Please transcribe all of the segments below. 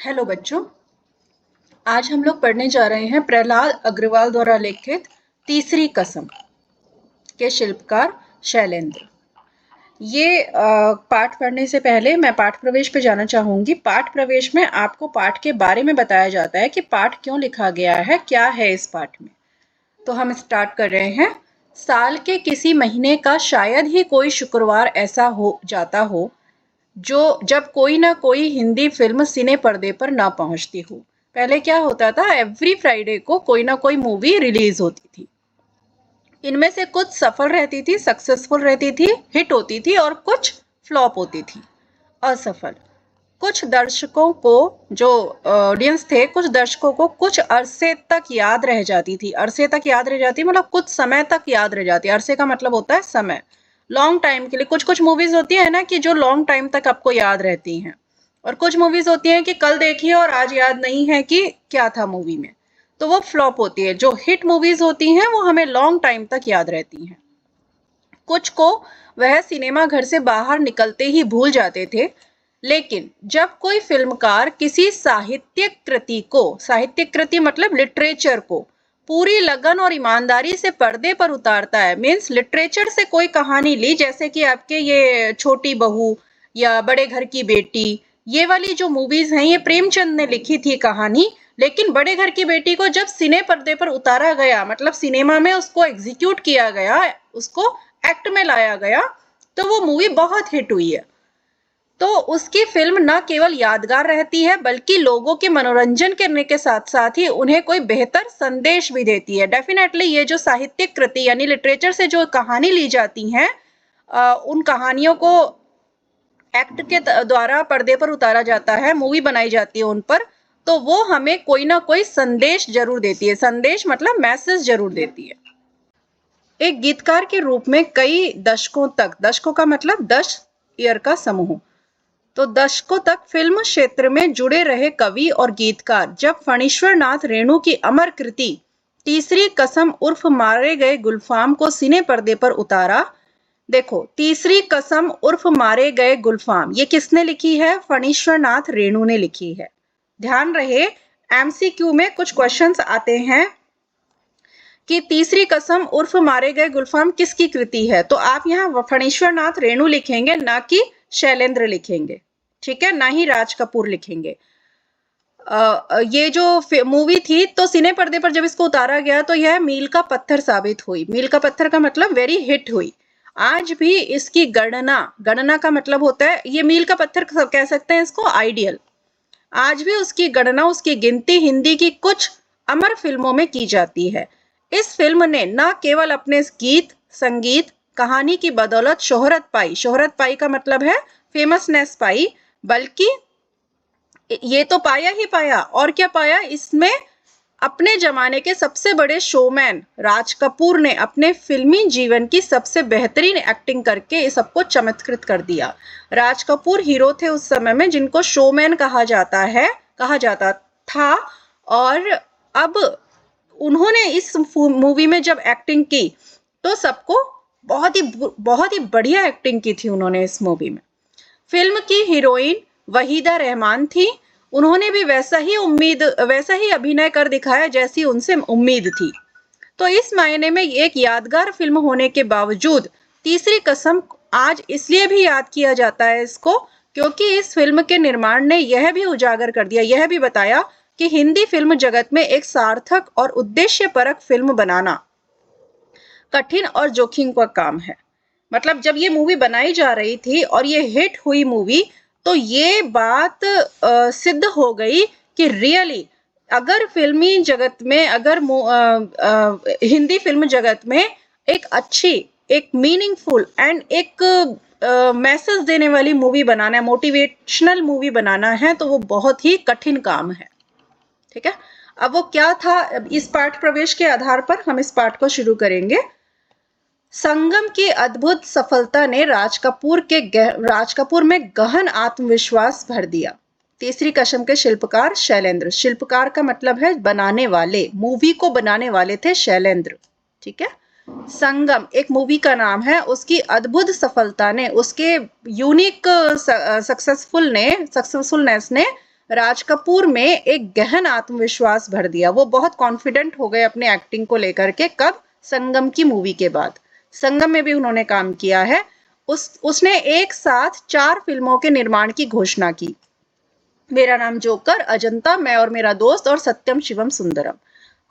Hello बच्चों, आज हम लोग पढ़ने जा रहे हैं प्रहलाद अग्रवाल द्वारा लिखित तीसरी कसम के शिल्पकार शैलेंद्र। ये पाठ पढ़ने से पहले मैं पाठ प्रवेश पे जाना चाहूंगी। पाठ प्रवेश में आपको पाठ के बारे में बताया जाता है कि पाठ क्यों लिखा गया है, क्या है इस पाठ में। तो हम स्टार्ट कर रहे हैं। साल के किसी महीने का शायद ही कोई शुक्रवार ऐसा हो जाता हो जो जब कोई ना कोई हिंदी फिल्म सिने पर्दे पर ना पहुंचती हो। पहले क्या होता था, एवरी फ्राइडे को कोई ना कोई मूवी रिलीज होती थी। इनमें से कुछ सफल रहती थी, सक्सेसफुल रहती थी, हिट होती थी, और कुछ फ्लॉप होती थी, असफल। कुछ दर्शकों को, जो ऑडियंस थे, कुछ दर्शकों को कुछ अरसे तक याद रह जाती थी। अरसे तक याद रह जाती मतलब कुछ समय तक याद रह जाती। अरसे का मतलब होता है समय, लॉन्ग टाइम के लिए। कुछ कुछ मूवीज होती है ना कि जो लॉन्ग टाइम तक आपको याद रहती हैं, और कुछ मूवीज होती हैं कि कल देखी है और आज याद नहीं है कि क्या था मूवी में, तो वो फ्लॉप होती है। जो हिट मूवीज होती हैं वो हमें लॉन्ग टाइम तक याद रहती हैं। कुछ को वह सिनेमा घर से बाहर निकलते ही भूल जाते थे, लेकिन जब कोई फिल्मकार किसी साहित्यिक कृति को, साहित्यिक कृति मतलब लिटरेचर को, पूरी लगन और ईमानदारी से पर्दे पर उतारता है, मीन्स लिटरेचर से कोई कहानी ली, जैसे कि आपके ये छोटी बहू या बड़े घर की बेटी, ये वाली जो मूवीज हैं ये प्रेमचंद ने लिखी थी कहानी। लेकिन बड़े घर की बेटी को जब सिने पर्दे पर उतारा गया, मतलब सिनेमा में उसको एग्जीक्यूट किया गया, उसको एक्ट में लाया गया, तो वो मूवी बहुत हिट हुई है। तो उसकी फिल्म न केवल यादगार रहती है बल्कि लोगों के मनोरंजन करने के साथ साथ ही उन्हें कोई बेहतर संदेश भी देती है। डेफिनेटली ये जो साहित्यिक कृति यानी लिटरेचर से जो कहानी ली जाती हैं, उन कहानियों को एक्ट के द्वारा पर्दे पर उतारा जाता है, मूवी बनाई जाती है उन पर, तो वो हमें कोई ना कोई संदेश जरूर देती है। संदेश मतलब मैसेज जरूर देती है। एक गीतकार के रूप में कई दशकों तक, दशकों का मतलब 10 ईयर का समूह, तो दशकों तक फिल्म क्षेत्र में जुड़े रहे कवि और गीतकार जब फणीश्वर नाथ रेणु की अमर कृति तीसरी कसम उर्फ मारे गए गुलफाम को सिने पर्दे पर उतारा। देखो, तीसरी कसम उर्फ मारे गए गुलफाम ये किसने लिखी है? फणीश्वर नाथ रेणु ने लिखी है। ध्यान रहे, एमसीक्यू में कुछ क्वेश्चंस आते हैं कि तीसरी कसम उर्फ मारे गए गुलफाम किसकी कृति है, तो आप यहाँ फणीश्वर नाथ रेणु लिखेंगे, ना कि शैलेंद्र लिखेंगे, ठीक है, ना ही राज कपूर लिखेंगे। ये जो मूवी थी, तो सिने पर्दे पर जब इसको उतारा गया तो यह मील का पत्थर साबित हुई। मील का पत्थर का मतलब वेरी हिट हुई। आज भी इसकी गणना, गणना का मतलब होता है, ये मील का पत्थर कह सकते हैं इसको, आइडियल। आज भी उसकी गणना, उसकी गिनती हिंदी की कुछ अमर फिल्मों में की जाती है। इस फिल्म ने न केवल अपने गीत, संगीत, कहानी की बदौलत शोहरत पाई का मतलब है फेमसनेस पाई, बल्कि ये तो पाया ही पाया, और क्या पाया, इसमें अपने जमाने के सबसे बड़े शोमैन राज कपूर ने अपने फिल्मी जीवन की सबसे बेहतरीन एक्टिंग करके सबको चमत्कृत कर दिया। राज कपूर हीरो थे उस समय में जिनको शोमैन कहा जाता था, और अब उन्होंने इस मूवी में जब एक्टिंग की तो सबको बहुत ही बढ़िया एक्टिंग की थी उन्होंने इस मूवी में। फिल्म की हीरोइन वहीदा रहमान थी। उन्होंने भी वैसा ही अभिनय कर दिखाया जैसी उनसे उम्मीद थी। तो इस मायने में एक यादगार फिल्म होने के बावजूद तीसरी कसम आज इसलिए भी याद किया जाता है इसको, क्योंकि इस फिल्म के निर्माण ने यह भी उजागर कर दिया, यह भी बताया कि हिंदी फिल्म जगत में एक सार्थक और उद्देश्यपरक फिल्म बनाना कठिन और जोखिम का काम है। मतलब जब ये मूवी बनाई जा रही थी और ये हिट हुई मूवी, तो ये बात सिद्ध हो गई कि रियली अगर फिल्मी जगत में, अगर हिंदी फिल्म जगत में एक अच्छी, एक मीनिंगफुल एंड एक मैसेज देने वाली मूवी बनाना है, मोटिवेशनल मूवी बनाना है, तो वो बहुत ही कठिन काम है। ठीक है, अब वो क्या था, इस पाठ प्रवेश के आधार पर हम इस पाठ को शुरू करेंगे। संगम की अद्भुत सफलता ने राज कपूर में गहन आत्मविश्वास भर दिया। तीसरी कसम के शिल्पकार शैलेंद्र, शिल्पकार का मतलब है बनाने वाले, मूवी को बनाने वाले थे शैलेंद्र। ठीक है, संगम एक मूवी का नाम है, उसकी अद्भुत सफलता ने, उसके यूनिक सक्सेसफुलनेस ने राज कपूर में एक गहन आत्मविश्वास भर दिया। वो बहुत कॉन्फिडेंट हो गए अपने एक्टिंग को लेकर के। कब? संगम की मूवी के बाद। संगम में भी उन्होंने काम किया है। उसने एक साथ 4 फिल्मों के निर्माण की घोषणा की। मेरा नाम जोकर, अजंता, मैं और मेरा दोस्त और सत्यम शिवम सुंदरम।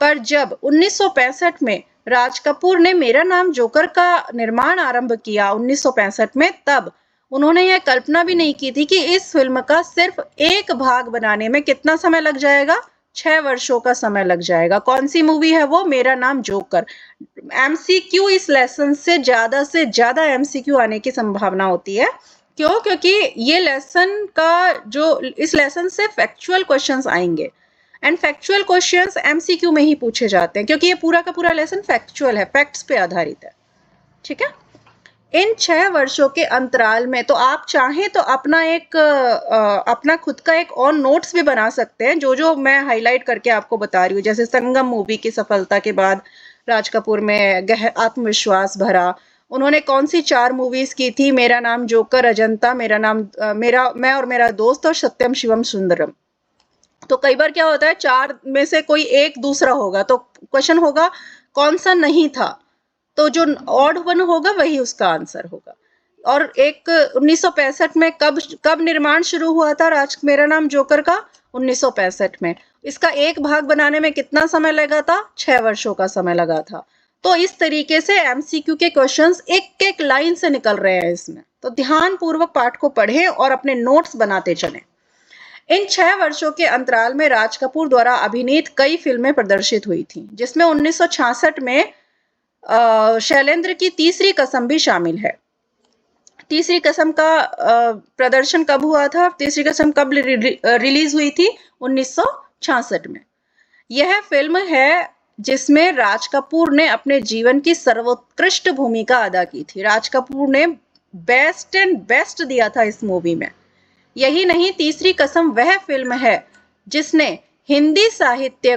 पर जब 1965 में राज कपूर ने मेरा नाम जोकर का निर्माण आरंभ किया 1965 में, तब उन्होंने यह कल्पना भी नहीं की थी कि इस फिल्म का सिर्फ एक भाग बनाने में कितना समय लग जाएगा। 6 वर्षों का समय लग जाएगा। कौन सी मूवी है वो? मेरा नाम जोकर। एमसीक्यू इस लेसन से ज्यादा एमसीक्यू आने की संभावना होती है। क्यों? क्योंकि ये लेसन का जो इस लेसन से फैक्चुअल क्वेश्चंस आएंगे एंड फैक्चुअल क्वेश्चंस एमसीक्यू में ही पूछे जाते हैं, क्योंकि ये पूरा का पूरा लेसन फैक्चुअल है, फैक्ट्स पे आधारित है। ठीक है। इन 6 वर्षों के अंतराल में तो आप चाहें तो अपना खुद का एक और नोट्स भी बना सकते हैं, जो जो मैं हाईलाइट करके आपको बता रही हूँ। जैसे संगम मूवी की सफलता के बाद राज कपूर में आत्मविश्वास भरा। उन्होंने कौन सी 4 मूवीज की थी? मेरा नाम जोकर, अजंता, मैं और मेरा दोस्त और सत्यम शिवम सुंदरम। तो कई बार क्या होता है, 4 में से कोई एक दूसरा होगा, तो क्वेश्चन होगा कौन सा नहीं था, तो जो ऑड वन होगा वही उसका आंसर होगा। और एक 1965 में कब निर्माण शुरू हुआ था मेरा नाम जोकर का? 1965 में। इसका एक भाग बनाने में कितना समय लगा था? 6 वर्षों का समय लगा था। तो इस तरीके से एमसीक्यू के क्वेश्चंस एक एक लाइन से निकल रहे हैं इसमें। तो ध्यान पूर्वक पाठ को पढ़ें और अपने नोट्स बनाते चलें। इन 6 वर्षों के अंतराल में राज कपूर द्वारा अभिनीत कई फिल्में प्रदर्शित हुई थी, जिसमें 1966 में शैलेंद्र की तीसरी कसम भी शामिल है। तीसरी कसम का प्रदर्शन कब हुआ था? तीसरी कसम कब रिलीज हुई थी? 1966 में। यह फिल्म है जिसमें राज कपूर ने अपने जीवन की सर्वोत्कृष्ट भूमिका अदा की थी। राज कपूर ने बेस्ट एंड बेस्ट दिया था इस मूवी में। यही नहीं, तीसरी कसम वह फिल्म है जिसने हिंदी साहित्य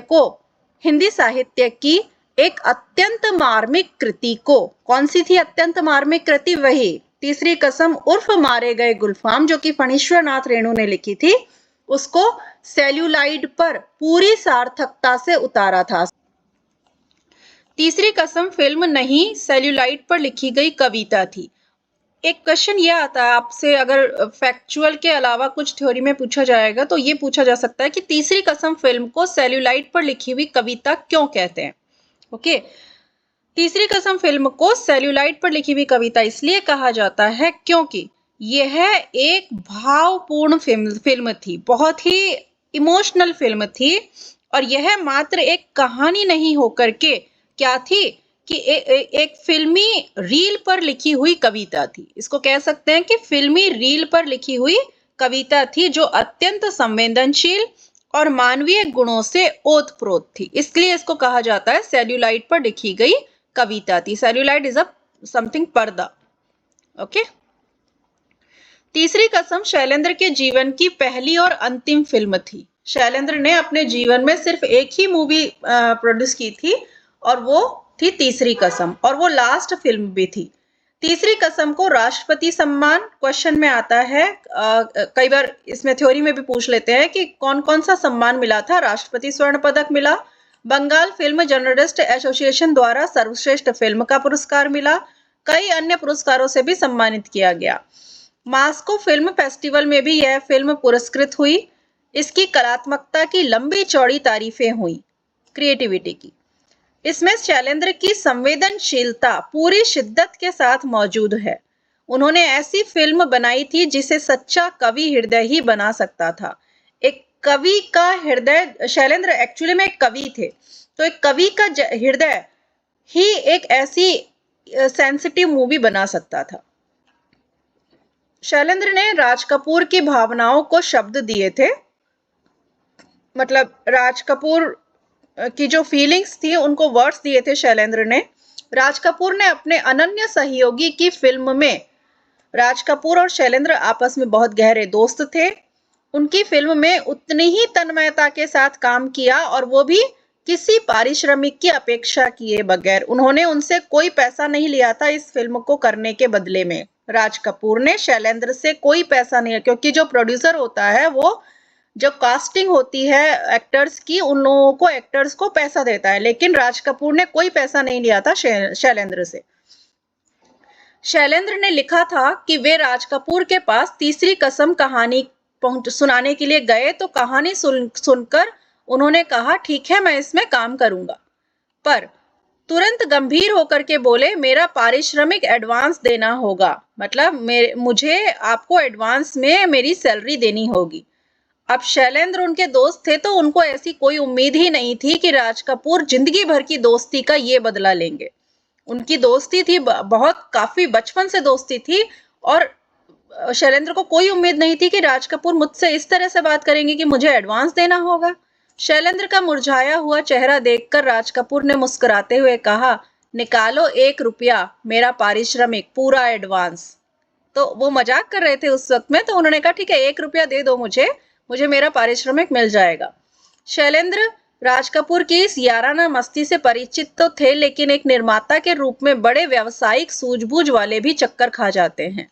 की एक अत्यंत मार्मिक कृति को, कौन सी थी अत्यंत मार्मिक कृति? वही तीसरी कसम उर्फ मारे गए गुलफाम, जो कि फणीश्वर नाथ रेणु ने लिखी थी, उसको सेल्यूलाइड पर पूरी सार्थकता से उतारा था। तीसरी कसम फिल्म नहीं, सेल्यूलाइड पर लिखी गई कविता थी। एक क्वेश्चन ये आता है आपसे, अगर फैक्चुअल के अलावा कुछ थ्योरी में पूछा जाएगा तो ये पूछा जा सकता है कि तीसरी कसम फिल्म को सेल्यूलाइड पर लिखी हुई कविता क्यों कहते हैं? ओके, तीसरी कसम फिल्म को सेल्यूलाइड पर लिखी हुई कविता इसलिए कहा जाता है क्योंकि यह एक भावपूर्ण फिल्म थी, बहुत ही इमोशनल फिल्म थी। और यह मात्र एक कहानी नहीं होकर के क्या थी कि एक फिल्मी रील पर लिखी हुई कविता थी। इसको कह सकते हैं कि फिल्मी रील पर लिखी हुई कविता थी, जो अत्यंत संवेदनशील और मानवीय गुणों से ओतप्रोत थी। इसलिए इसको कहा जाता है सेल्यूलाइड पर लिखी गई कविता थी। सेल्यूलाइड इज अ समथिंग पर्दा। ओके। तीसरी कसम शैलेंद्र के जीवन की पहली और अंतिम फिल्म थी। शैलेंद्र ने अपने जीवन में सिर्फ एक ही मूवी प्रोड्यूस की थी और वो थी तीसरी कसम, और वो लास्ट फिल्म भी थी। तीसरी कसम को राष्ट्रपति सम्मान क्वेश्चन में आता है। कई बार इसमें थ्योरी में भी पूछ लेते हैं कि कौन कौन सा सम्मान मिला था। राष्ट्रपति स्वर्ण पदक मिला, बंगाल फिल्म जर्नलिस्ट एसोसिएशन द्वारा सर्वश्रेष्ठ फिल्म का पुरस्कार मिला, कई अन्य पुरस्कारों से भी सम्मानित किया गया। मास्को फिल्म फेस्टिवल में भी यह फिल्म पुरस्कृत हुई। इसकी कलात्मकता की लंबी चौड़ी तारीफें हुई, क्रिएटिविटी की। इसमें शैलेंद्र की संवेदनशीलता पूरी शिद्दत के साथ मौजूद है। उन्होंने ऐसी फिल्म बनाई थी जिसे सच्चा कवि हृदय ही बना सकता था। एक कवि का हृदय, शैलेंद्र एक्चुअली में एक कवि थे, तो एक कवि का हृदय ही एक ऐसी सेंसिटिव मूवी बना सकता था। शैलेंद्र ने राज कपूर की भावनाओं को शब्द दिए थे, मतलब राज कपूर की जो फीलिंग्स थी उनको वर्ड्स दिए थे शैलेंद्र ने। राज कपूर ने अपने अनन्य सहयोगी की फिल्म में, राज कपूर और शैलेंद्र आपस में बहुत गहरे दोस्त थे। उनकी फिल्म में उतनी ही तन्मयता के साथ काम किया और वो भी किसी पारिश्रमिक की अपेक्षा किए बगैर। उन्होंने उनसे कोई पैसा नहीं लिया था इस फिल्म को करने के बदले में। राज कपूर ने शैलेंद्र से कोई पैसा नहीं, क्योंकि जो प्रोड्यूसर होता है वो जो कास्टिंग होती है एक्टर्स की, उन लोगों को एक्टर्स को पैसा देता है, लेकिन राज कपूर ने कोई पैसा नहीं लिया था शैलेंद्र से। शैलेंद्र ने लिखा था कि वे राज कपूर के पास तीसरी कसम कहानी सुनाने के लिए गए तो कहानी सुनकर उन्होंने कहा ठीक है, मैं इसमें काम करूंगा, पर तुरंत गंभीर होकर के बोले मेरा पारिश्रमिक एडवांस देना होगा, मतलब मुझे आपको एडवांस में मेरी सैलरी देनी होगी। अब शैलेंद्र उनके दोस्त थे तो उनको ऐसी कोई उम्मीद ही नहीं थी कि राज कपूर जिंदगी भर की दोस्ती का ये बदला लेंगे। उनकी दोस्ती थी बहुत, काफी बचपन से दोस्ती थी, और शैलेंद्र को कोई उम्मीद नहीं थी कि राज कपूर मुझसे इस तरह से बात करेंगे कि मुझे एडवांस देना होगा। शैलेंद्र का मुरझाया हुआ चेहरा देखकर राज कपूर ने मुस्कुराते हुए कहा, निकालो 1 रुपया, मेरा पारिश्रमिक, पूरा एडवांस। तो वो मजाक कर रहे थे उस वक्त में, तो उन्होंने कहा ठीक है 1 रुपया दे दो मुझे, मुझे मेरा पारिश्रमिक मिल जाएगा। शैलेंद्र राज कपूर की इस याराना मस्ती से परिचित तो थे, लेकिन एक निर्माता के रूप में बड़े व्यावसायिक सूझबूझ वाले भी चक्कर खा जाते हैं।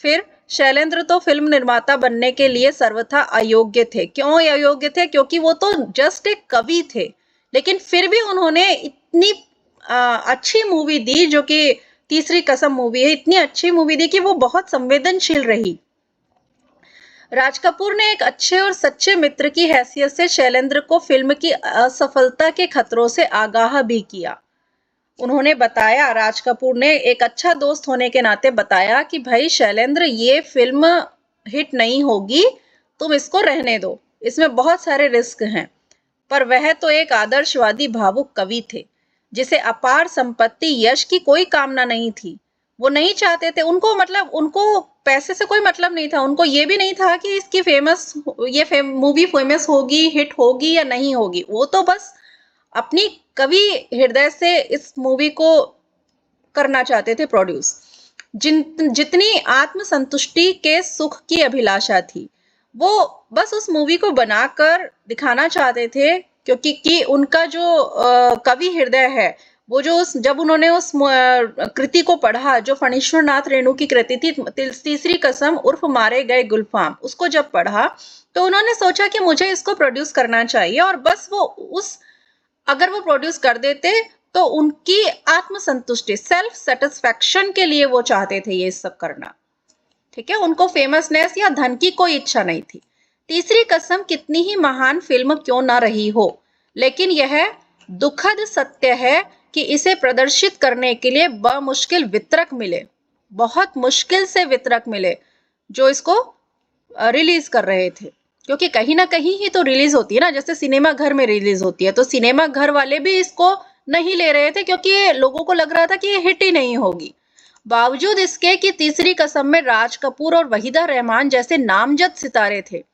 फिर शैलेंद्र तो फिल्म निर्माता बनने के लिए सर्वथा अयोग्य थे। क्यों अयोग्य थे? क्योंकि वो तो जस्ट एक कवि थे, लेकिन फिर भी उन्होंने इतनी अच्छी मूवी दी, जो कि तीसरी कसम मूवी है, इतनी अच्छी मूवी दी कि वो बहुत संवेदनशील रही। राज कपूर ने एक अच्छे और सच्चे मित्र की हैसियत से शैलेंद्र को फिल्म की असफलता के खतरों से आगाह भी किया। उन्होंने बताया, राज कपूर ने एक अच्छा दोस्त होने के नाते बताया कि भाई शैलेंद्र, ये फिल्म हिट नहीं होगी, तुम इसको रहने दो, इसमें बहुत सारे रिस्क हैं। पर वह तो एक आदर्शवादी भावुक कवि थे, जिसे अपार संपत्ति यश की कोई कामना नहीं थी। वो नहीं चाहते थे, उनको मतलब उनको पैसे से कोई मतलब नहीं था, उनको ये भी नहीं था कि इसकी मूवी फेमस होगी, हिट होगी या नहीं होगी। वो तो बस अपनी कवि हृदय से इस मूवी को करना चाहते थे प्रोड्यूस। जितनी आत्मसंतुष्टि के सुख की अभिलाषा थी, वो बस उस मूवी को बनाकर दिखाना चाहते थे, क्योंकि कि उनका जो कवि हृदय है, वो जो जब उन्होंने उस कृति को पढ़ा, जो फणीश्वर नाथ रेणु की कृति थी तीसरी कसम उर्फ मारे गए गुलफाम, उसको जब पढ़ा तो उन्होंने सोचा कि मुझे इसको प्रोड्यूस करना चाहिए, और बस वो अगर वो प्रोड्यूस कर देते तो उनकी आत्मसंतुष्टि, सेल्फ सेटिस्फेक्शन के लिए वो चाहते थे ये सब करना। ठीक है, उनको फेमसनेस या धन की कोई इच्छा नहीं थी। तीसरी कसम कितनी ही महान फिल्म क्यों ना रही हो, लेकिन यह दुखद सत्य है कि इसे प्रदर्शित करने के लिए बमुश्किल वितरक मिले, बहुत मुश्किल से वितरक मिले जो इसको रिलीज कर रहे थे, क्योंकि कहीं ना कहीं ही तो रिलीज होती है ना, जैसे सिनेमा घर में रिलीज होती है, तो सिनेमा घर वाले भी इसको नहीं ले रहे थे, क्योंकि लोगों को लग रहा था कि ये हिट ही नहीं होगी। बावजूद इसके कि तीसरी कसम में राज कपूर और वहीदा रहमान जैसे नामजद सितारे थे,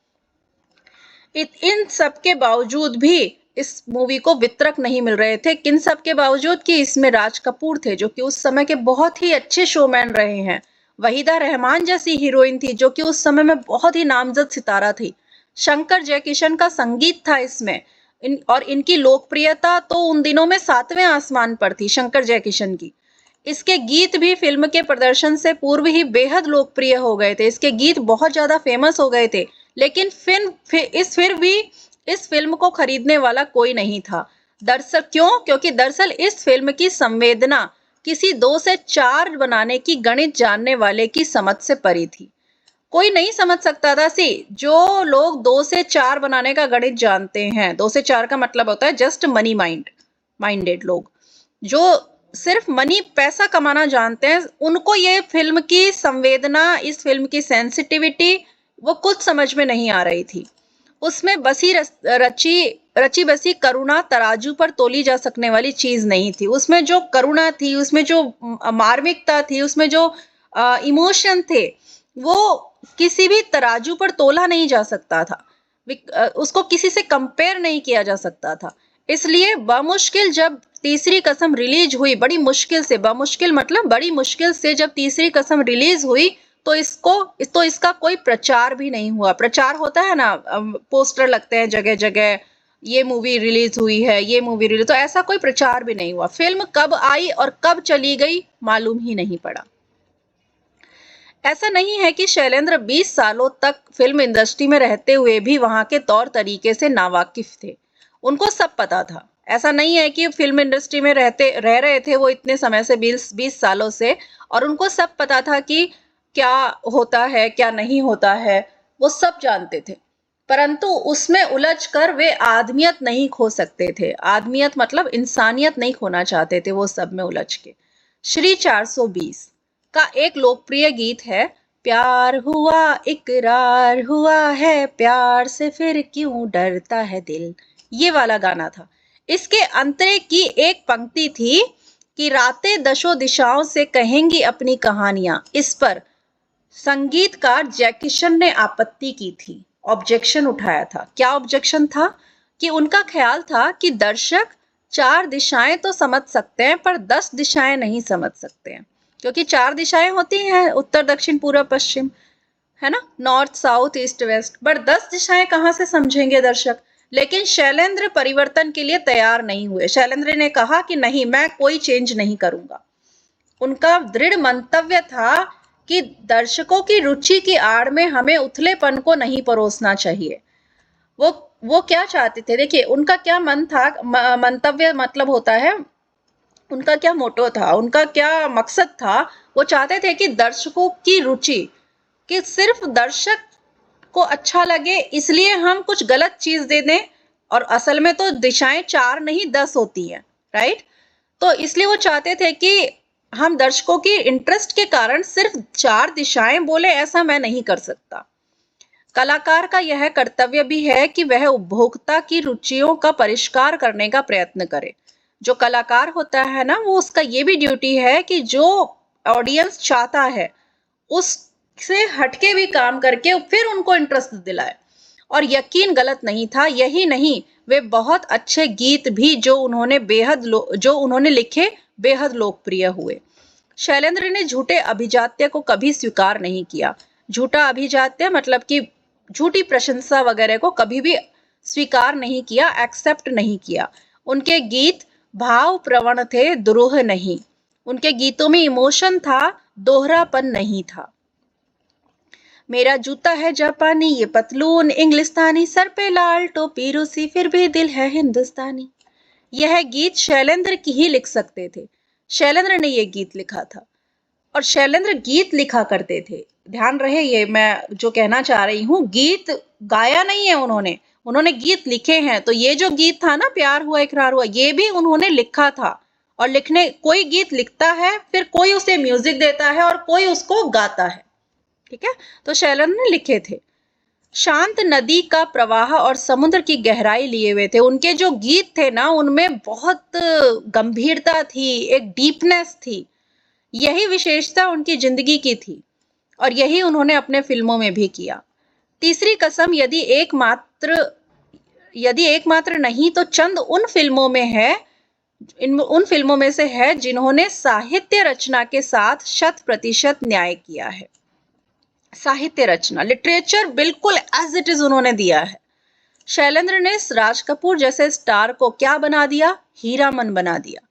इन सब के बावजूद भी इस मूवी को वितरक नहीं मिल रहे थे। किन सब के बावजूद कि इसमें राज कपूर थे, जो कि उस समय के बहुत ही अच्छे शोमैन रहे हैं। वहीदा रहमान जैसी हीरोइन थी, जो कि उस समय में बहुत ही नामजद सितारा थी। शंकर जयकिशन का संगीत था इसमें, और इनकी लोकप्रियता तो उन दिनों में 7वें आसमान पर थी, शंकर जयकिशन की। इसके गीत भी फिल्म के प्रदर्शन से पूर्व ही बेहद लोकप्रिय हो गए थे, इसके गीत बहुत ज्यादा फेमस हो गए थे, लेकिन फिर भी इस फिल्म को खरीदने वाला कोई नहीं था। दरअसल क्यों? क्योंकि दरअसल इस फिल्म की संवेदना किसी 2 से 4 बनाने की गणित जानने वाले की समझ से परी थी। कोई नहीं समझ सकता था। जो लोग 2 से 4 बनाने का गणित जानते हैं, 2 से 4 का मतलब होता है जस्ट मनी माइंडेड लोग, जो सिर्फ मनी पैसा कमाना जानते हैं, उनको ये फिल्म की संवेदना, इस फिल्म की सेंसिटिविटी वो कुछ समझ में नहीं आ रही थी। उसमें रची बसी करुणा तराजू पर तोली जा सकने वाली चीज नहीं थी। उसमें जो करुणा थी, उसमें जो मार्मिकता थी, उसमें जो इमोशन थे, वो किसी भी तराजू पर तोला नहीं जा सकता था, उसको किसी से कंपेयर नहीं किया जा सकता था। इसलिए बमुश्किल जब तीसरी कसम रिलीज हुई, बड़ी मुश्किल से, बमुश्किल मतलब बड़ी मुश्किल से जब तीसरी कसम रिलीज हुई, तो इसका कोई प्रचार भी नहीं हुआ। प्रचार होता है ना, पोस्टर लगते हैं जगह जगह, ये मूवी रिलीज हुई है, ये मूवी रिलीज, तो ऐसा कोई प्रचार भी नहीं हुआ। फिल्म कब आई और कब चली गई मालूम ही नहीं पड़ा। ऐसा नहीं है कि शैलेंद्र 20 सालों तक फिल्म इंडस्ट्री में रहते हुए भी वहां के तौर तरीके से नावाकिफ थे। उनको सब पता था। ऐसा नहीं है कि फिल्म इंडस्ट्री में रह रहे थे वो इतने समय से, 20 सालों से, और उनको सब पता था कि क्या होता है क्या नहीं होता है, वो सब जानते थे। परंतु उसमें उलझकर वे आदमियत नहीं खो सकते थे। आदमियत मतलब इंसानियत नहीं खोना चाहते थे वो सब में उलझ के। श्री 420 का एक लोकप्रिय गीत है, प्यार हुआ इकरार हुआ है, प्यार से फिर क्यों डरता है दिल। ये वाला गाना था। इसके अंतरे की एक पंक्ति थी कि रातें दशों दिशाओं से कहेंगी अपनी कहानियां। इस पर संगीतकार जैकिशन ने आपत्ति की थी, ऑब्जेक्शन उठाया था। क्या ऑब्जेक्शन था? कि उनका ख्याल था कि दर्शक 4 दिशाएं तो समझ सकते हैं पर 10 दिशाएं नहीं समझ सकते हैं, क्योंकि 4 दिशाएं होती हैं, उत्तर दक्षिण पूर्व पश्चिम, है ना, नॉर्थ साउथ ईस्ट वेस्ट, पर 10 दिशाएं कहाँ से समझेंगे दर्शक। लेकिन शैलेंद्र परिवर्तन के लिए तैयार नहीं हुए। शैलेंद्र ने कहा कि नहीं, मैं कोई चेंज नहीं करूंगा। उनका दृढ़ मंतव्य था कि दर्शकों की रुचि की आड़ में हमें उथलेपन को नहीं परोसना चाहिए। वो वो क्या चाहते थे, देखिए उनका क्या मन था, मंतव्य मतलब होता है, उनका क्या मोटो था, उनका क्या मकसद था। वो चाहते थे कि दर्शकों की रुचि, कि सिर्फ दर्शक को अच्छा लगे इसलिए हम कुछ गलत चीज दे दें। और असल में तो दिशाएं 4 नहीं 10 होती हैं, राइट। तो इसलिए वो चाहते थे कि हम दर्शकों की इंटरेस्ट के कारण सिर्फ 4 दिशाएं बोले, ऐसा मैं नहीं कर सकता। कलाकार का यह कर्तव्य भी है कि वह उपभोक्ता की रुचियों का परिष्कार करने का प्रयत्न करे। जो कलाकार होता है ना, वो उसका ये भी ड्यूटी है कि जो ऑडियंस चाहता है उससे हटके भी काम करके फिर उनको इंटरेस्ट दिलाए। और यकीन गलत नहीं था। यही नहीं, वे बहुत अच्छे गीत भी जो उन्होंने लिखे बेहद लोकप्रिय हुए। शैलेंद्र ने झूठे अभिजात्य को कभी स्वीकार नहीं किया। झूठा अभिजात्य मतलब कि झूठी प्रशंसा वगैरह को कभी भी स्वीकार नहीं किया, एक्सेप्ट नहीं किया। उनके गीत भाव प्रवण थे, दुरूह नहीं। उनके गीतों में इमोशन था, दोहरापन नहीं था। मेरा जूता है जापानी, ये पतलून इंग्लिस्तानी, सर पे लाल टोपी रूसी, फिर भी दिल है हिंदुस्तानी। यह गीत शैलेंद्र की ही लिख सकते थे। शैलेंद्र ने यह गीत लिखा था। और शैलेंद्र गीत लिखा करते थे। ध्यान रहे, ये मैं जो कहना चाह रही हूँ, गीत गाया नहीं है उन्होंने, उन्होंने गीत लिखे हैं। तो ये जो गीत था ना, प्यार हुआ इकरार हुआ, ये भी उन्होंने लिखा था। और लिखने, कोई गीत लिखता है, फिर कोई उसे म्यूजिक देता है और कोई उसको गाता है, ठीक है। तो शैलेंद्र ने लिखे थे। शांत नदी का प्रवाह और समुद्र की गहराई लिए हुए थे। उनके जो गीत थे ना, उनमें बहुत गंभीरता थी, एक डीपनेस थी। यही विशेषता उनकी जिंदगी की थी और यही उन्होंने अपने फिल्मों में भी किया। तीसरी कसम यदि एकमात्र नहीं तो चंद उन फिल्मों में है, उन फिल्मों में से है जिन्होंने साहित्य रचना के साथ 100% न्याय किया है। साहित्य रचना, लिटरेचर बिल्कुल एज इट इज उन्होंने दिया है। शैलेंद्र ने राज कपूर जैसे स्टार को क्या बना दिया? हीरामन बना दिया।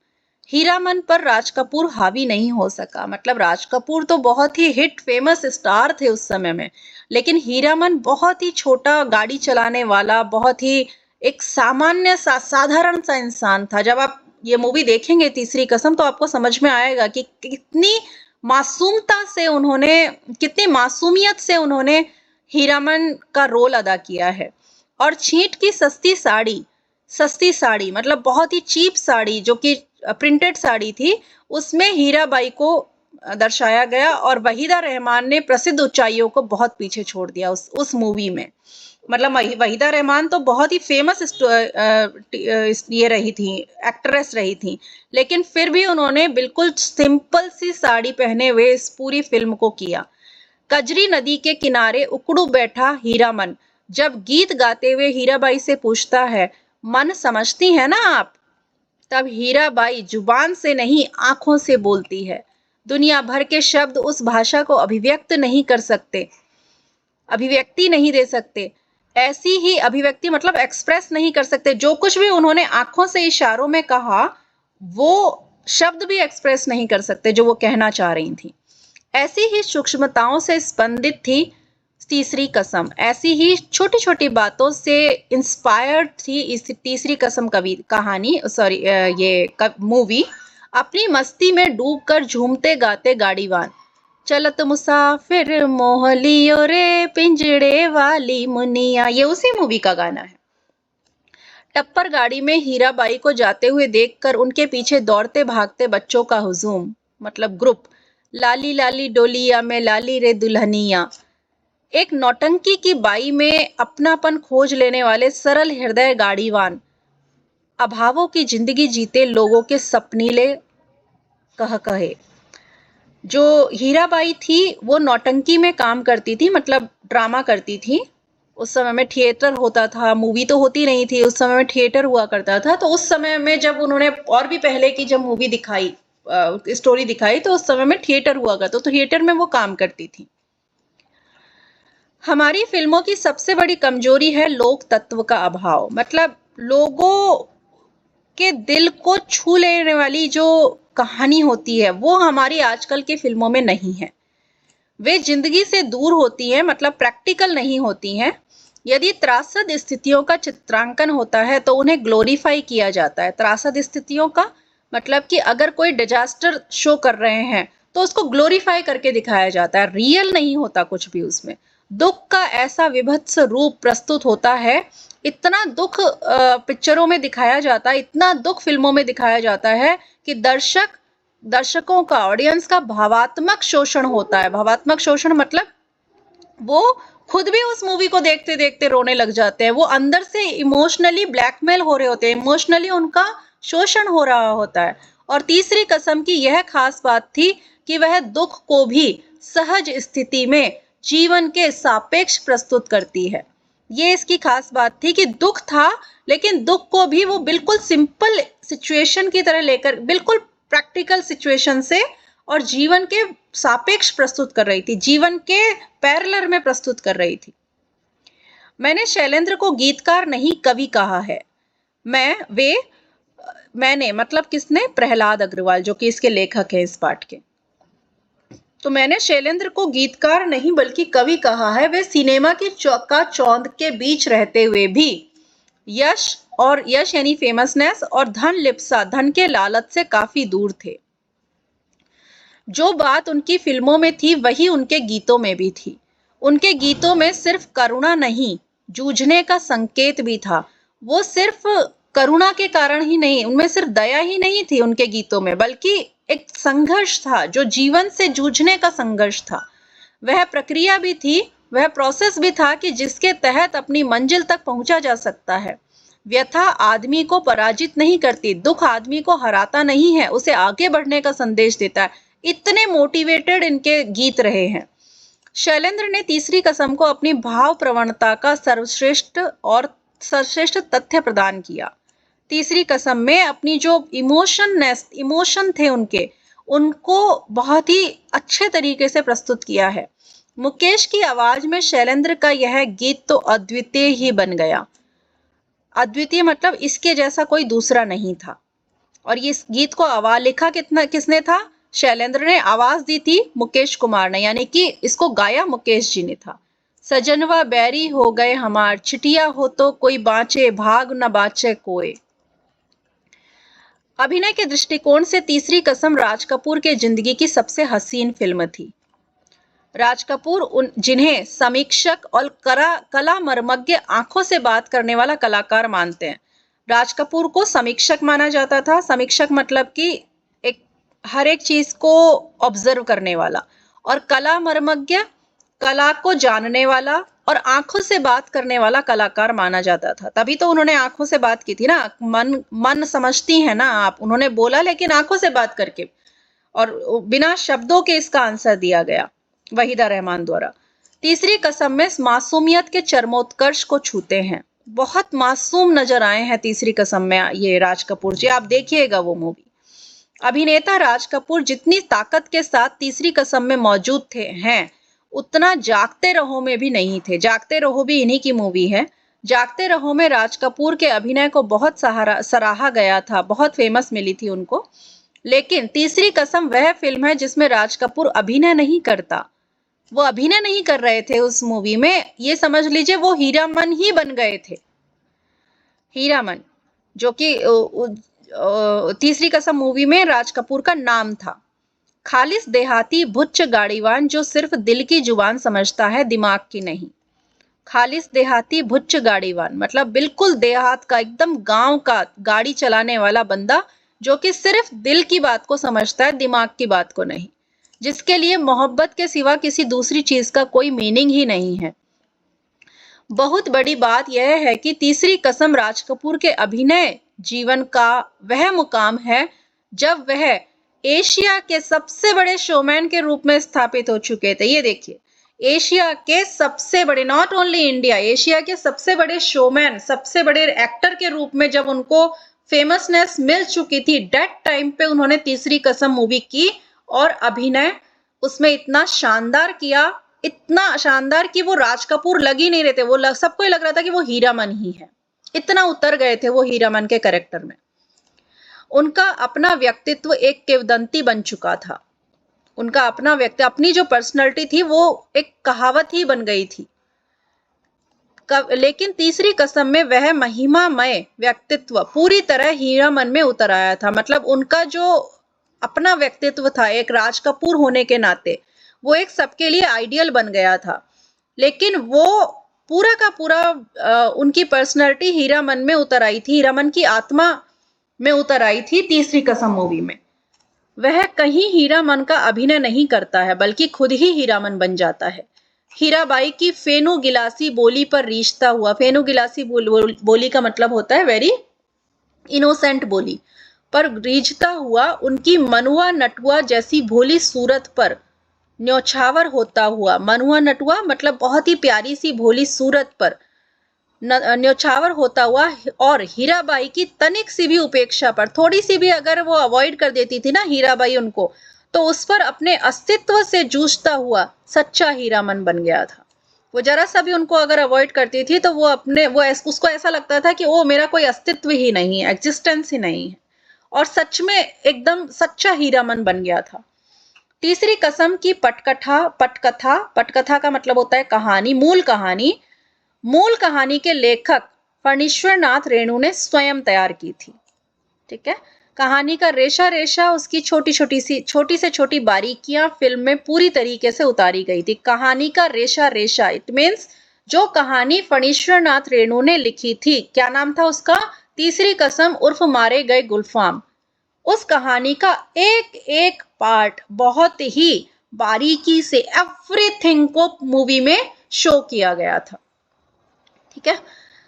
हीरामन पर राज कपूर हावी नहीं हो सका। मतलब राज कपूर तो बहुत ही हिट फेमस स्टार थे उस समय में, लेकिन हीरामन बहुत ही छोटा गाड़ी चलाने वाला, बहुत ही एक सामान्य साधारण सा इंसान था। जब आप ये मूवी देखेंगे तीसरी कसम, तो आपको समझ में आएगा कि कितनी मासूमियत से उन्होंने हीरामन का रोल अदा किया है। और छींट की सस्ती साड़ी मतलब बहुत ही चीप साड़ी, जो कि प्रिंटेड साड़ी थी, उसमें हीराबाई को दर्शाया गया और वहीदा रहमान ने प्रसिद्ध ऊंचाइयों को बहुत पीछे छोड़ दिया उस मूवी में। मतलब वहीदा रहमान तो बहुत ही फेमस ये रही थी, एक्ट्रेस रही थी, लेकिन फिर भी उन्होंने बिल्कुल सिंपल सी साड़ी पहने हुए इस पूरी फिल्म को किया। कजरी नदी के किनारे उकड़ू बैठा हीरामन जब गीत गाते हुए हीराबाई से पूछता है, मन समझती है ना आप? तब हीराबाई जुबान से नहीं आंखों से बोलती है। दुनिया भर के शब्द उस भाषा को अभिव्यक्ति नहीं दे सकते। ऐसी ही अभिव्यक्ति मतलब एक्सप्रेस नहीं कर सकते। जो कुछ भी उन्होंने आंखों से इशारों में कहा, वो शब्द भी एक्सप्रेस नहीं कर सकते जो वो कहना चाह रही थी। ऐसी ही सूक्ष्मताओं से स्पंदित थी तीसरी कसम, ऐसी ही छोटी छोटी बातों से इंस्पायर्ड थी इस तीसरी कसम कहानी, सॉरी ये मूवी। अपनी मस्ती में डूबकर झूमते गाते गाड़ीवान, चलत मुसाफिर मोह लियो रे पिंजड़े वाली मुनिया, ये उसी मूवी का गाना है। टप्पर गाड़ी में हीराबाई को जाते हुए देखकर उनके पीछे दौड़ते भागते बच्चों का हुजूम, मतलब ग्रुप, लाली लाली डोलिया में लाली रे दुल्हनिया। एक नौटंकी की बाई में अपनापन खोज लेने वाले सरल हृदय गाड़ीवान, अभावों की जिंदगी जीते लोगों के सपनीले कह कहे। जो हीराबाई थी वो नौटंकी में काम करती थी, मतलब ड्रामा करती थी। उस समय में थिएटर होता था, मूवी तो होती नहीं थी, उस समय में थिएटर हुआ करता था। तो उस समय में जब उन्होंने, और भी पहले की जब मूवी दिखाई, स्टोरी दिखाई, तो उस समय में थिएटर हुआ करता, तो थिएटर में वो काम करती थी। हमारी फिल्मों की सबसे बड़ी कमजोरी है लोक तत्व का अभाव, मतलब लोगों के दिल को छू लेने वाली जो कहानी होती है वो हमारी आजकल की फिल्मों में नहीं है। वे जिंदगी से दूर होती हैं, मतलब प्रैक्टिकल नहीं होती हैं। यदि त्रासद स्थितियों का चित्रांकन होता है तो उन्हें ग्लोरीफाई किया जाता है। त्रासद स्थितियों का मतलब कि अगर कोई डिजास्टर शो कर रहे हैं तो उसको ग्लोरीफाई करके दिखाया जाता है, रियल नहीं होता कुछ भी उसमें। दुख का ऐसा विभत्स रूप प्रस्तुत होता है, इतना दुख पिक्चरों में दिखाया जाता है, इतना दुख फिल्मों में दिखाया जाता है कि दर्शकों का, ऑडियंस का भावात्मक शोषण होता है। भावात्मक शोषण मतलब वो खुद भी उस मूवी को देखते देखते रोने लग जाते हैं, वो अंदर से इमोशनली ब्लैकमेल हो रहे होते हैं, इमोशनली उनका शोषण हो रहा होता है। और तीसरी कसम की यह खास बात थी कि वह दुख को भी सहज स्थिति में जीवन के सापेक्ष प्रस्तुत करती है। ये इसकी खास बात थी कि दुख था, लेकिन दुख को भी वो बिल्कुल सिंपल सिचुएशन की तरह लेकर, बिल्कुल प्रैक्टिकल सिचुएशन से और जीवन के सापेक्ष प्रस्तुत कर रही थी, जीवन के पैरेलल में प्रस्तुत कर रही थी। मैंने शैलेंद्र को गीतकार नहीं कवि कहा है। मैंने मतलब किसने? प्रहलाद अग्रवाल, जो कि इसके लेखक है इस पाठ के। तो मैंने शैलेंद्र को गीतकार नहीं बल्कि कवि कहा है। वे सिनेमा की चौका चौंध के बीच रहते हुए भी यश यानी फेमसनेस और धन लिप्सा, धन के लालच से काफी दूर थे। जो बात उनकी फिल्मों में थी वही उनके गीतों में भी थी। उनके गीतों में सिर्फ करुणा नहीं, जूझने का संकेत भी था। वो सिर्फ करुणा के कारण ही नहीं, उनमें सिर्फ दया ही नहीं थी उनके गीतों में, बल्कि एक संघर्ष था, जो जीवन से जूझने का संघर्ष था। वह प्रक्रिया भी थी, वह प्रोसेस भी था कि जिसके तहत अपनी मंजिल तक पहुंचा जा सकता है। व्यथा आदमी को पराजित नहीं करती, दुख आदमी को हराता नहीं है, उसे आगे बढ़ने का संदेश देता है। इतने मोटिवेटेड इनके गीत रहे हैं। शैलेंद्र ने तीसरी कसम को अपनी भाव प्रवणता का सर्वश्रेष्ठ तथ्य प्रदान किया। तीसरी कसम में अपनी जो इमोशन थे उनको बहुत ही अच्छे तरीके से प्रस्तुत किया है। मुकेश की आवाज में शैलेंद्र का यह गीत तो अद्वितीय ही बन गया। अद्वितीय मतलब इसके जैसा कोई दूसरा नहीं था। और ये गीत को आवाज लिखा किसने था? शैलेंद्र ने। आवाज दी थी मुकेश कुमार ने, यानी कि इसको गाया मुकेश जी ने था। सजनवा बैरी हो गए हमार, चिटिया हो तो कोई बाँचे, भाग न बाँचे कोई। अभिनय के दृष्टिकोण से तीसरी कसम राज कपूर के जिंदगी की सबसे हसीन फिल्म थी। राज कपूर जिन्हें समीक्षक और कला मर्मज्ञ, आंखों से बात करने वाला कलाकार मानते हैं। राज कपूर को समीक्षक माना जाता था। समीक्षक मतलब कि एक हर एक चीज को ऑब्जर्व करने वाला, और कला मर्मज्ञ, कला को जानने वाला और आंखों से बात करने वाला कलाकार माना जाता था। तभी तो उन्होंने आंखों से बात की थी ना, मन समझती है ना आप, उन्होंने बोला लेकिन आंखों से बात करके, और बिना शब्दों के इसका आंसर दिया गया वहीदा रहमान द्वारा। तीसरी कसम में मासूमियत के चरमोत्कर्ष को छूते हैं। बहुत मासूम नजर आए हैं तीसरी कसम में ये राज कपूर जी, आप देखिएगा वो मूवी। अभिनेता राज कपूर जितनी ताकत के साथ तीसरी कसम में मौजूद हैं, उतना जागते रहो में भी नहीं थे। जागते रहो भी इन्हीं की मूवी है। जागते रहो में राज कपूर के अभिनय को बहुत सराहा गया था, बहुत फेमस मिली थी उनको। लेकिन तीसरी कसम वह फिल्म है जिसमें राज कपूर अभिनय नहीं करता। वो अभिनय नहीं कर रहे थे उस मूवी में, ये समझ लीजिए वो हीरामन ही बन गए थे। हीरामन, जो कि तीसरी कसम मूवी में राज कपूर का नाम था। खालिस देहाती भुच्च गाड़ीवान जो सिर्फ दिल की जुबान समझता है, दिमाग की नहीं। खालिस देहाती भुच्च गाड़ीवान मतलब बिल्कुल देहात का, एकदम गांव का गाड़ी चलाने वाला बंदा जो कि सिर्फ दिल की बात को समझता है, दिमाग की बात को नहीं, जिसके लिए मोहब्बत के सिवा किसी दूसरी चीज का कोई मीनिंग ही नहीं है। बहुत बड़ी बात यह है कि तीसरी कसम राज कपूर के अभिनय जीवन का वह मुकाम है जब वह एशिया के सबसे बड़े शोमैन के रूप में स्थापित हो चुके थे। ये देखिए, एशिया के सबसे बड़े, नॉट ओनली इंडिया, एशिया के सबसे बड़े शोमैन, सबसे बड़े एक्टर के रूप में जब उनको फेमसनेस मिल चुकी थी, डेट टाइम पे उन्होंने तीसरी कसम मूवी की और अभिनय उसमें इतना शानदार किया, इतना शानदार कि वो राज कपूर लग ही नहीं रहे थे, वो सबको लग रहा था कि वो हीरामन ही है। इतना उतर गए थे वो हीरामन के कैरेक्टर में। उनका अपना व्यक्तित्व एक किंवदंती बन चुका था। उनका अपना अपनी जो पर्सनैलिटी थी वो एक कहावत ही बन गई थी। लेकिन तीसरी कसम में वह महिमामय व्यक्तित्व पूरी तरह हीरामन में उतर आया था। मतलब उनका जो अपना व्यक्तित्व था एक राज कपूर होने के नाते, वो एक सबके लिए आइडियल बन गया था। लेकिन वो पूरा का पूरा उनकी पर्सनैलिटी हीरामन में उतर आई थी, हीरामन की आत्मा में उतर आई थी तीसरी कसम मूवी में। वह कहीं हीरामन का अभिनय नहीं करता है बल्कि खुद ही हीरामन बन जाता है। हीराबाई की फेनु गिलासी बोली पर रीझता हुआ, फेनु गिलासी बोली का मतलब होता है वेरी इनोसेंट बोली, पर रीझता हुआ उनकी मनुआ नटुआ जैसी भोली सूरत पर न्योछावर होता हुआ, मनुआ नटुआ मतलब बहुत ही प्यारी सी भोली सूरत पर न्योछावर होता हुआ, और हीराबाई की तनिक सी भी उपेक्षा पर, थोड़ी सी भी अगर वो अवॉइड कर देती थी ना हीराबाई उनको, तो उस पर अपने अस्तित्व से जूझता हुआ सच्चा हीरामन बन गया था। वो जरा सा भी उनको अगर अवॉइड करती थी तो वो उसको ऐसा लगता था कि ओ मेरा कोई अस्तित्व ही नहीं है, एग्जिस्टेंस ही नहीं है, और सच में एकदम सच्चा हीरामन बन गया था। तीसरी कसम की पटकथा का मतलब होता है कहानी, मूल कहानी के लेखक फणीश्वर नाथ रेणु ने स्वयं तैयार की थी। ठीक है, कहानी का रेशा रेशा, उसकी छोटी से छोटी बारीकियां फिल्म में पूरी तरीके से उतारी गई थी। कहानी का रेशा रेशा इट मीन्स जो कहानी फणीश्वर नाथ रेणु ने लिखी थी, क्या नाम था उसका, तीसरी कसम उर्फ मारे गए गुलफाम। उस कहानी का एक एक पार्ट बहुत ही बारीकी से एवरीथिंग को मूवी में शो किया गया था। ठीक है,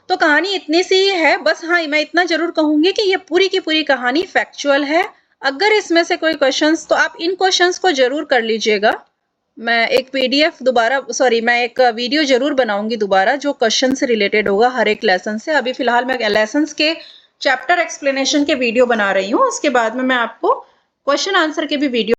तो कहानी इतनी सी है बस। हाँ, मैं इतना जरूर कहूंगी कि ये पूरी की पूरी कहानी फैक्चुअल है। अगर इसमें से कोई क्वेश्चंस, तो आप इन क्वेश्चंस को जरूर कर लीजिएगा। मैं एक मैं एक वीडियो जरूर बनाऊंगी दोबारा जो क्वेश्चन से रिलेटेड होगा हर एक लेसन से। अभी फिलहाल मैं लेसन्स के चैप्टर एक्सप्लेनेशन के वीडियो बना रही हूँ, उसके बाद में मैं आपको क्वेश्चन आंसर के भी वीडियो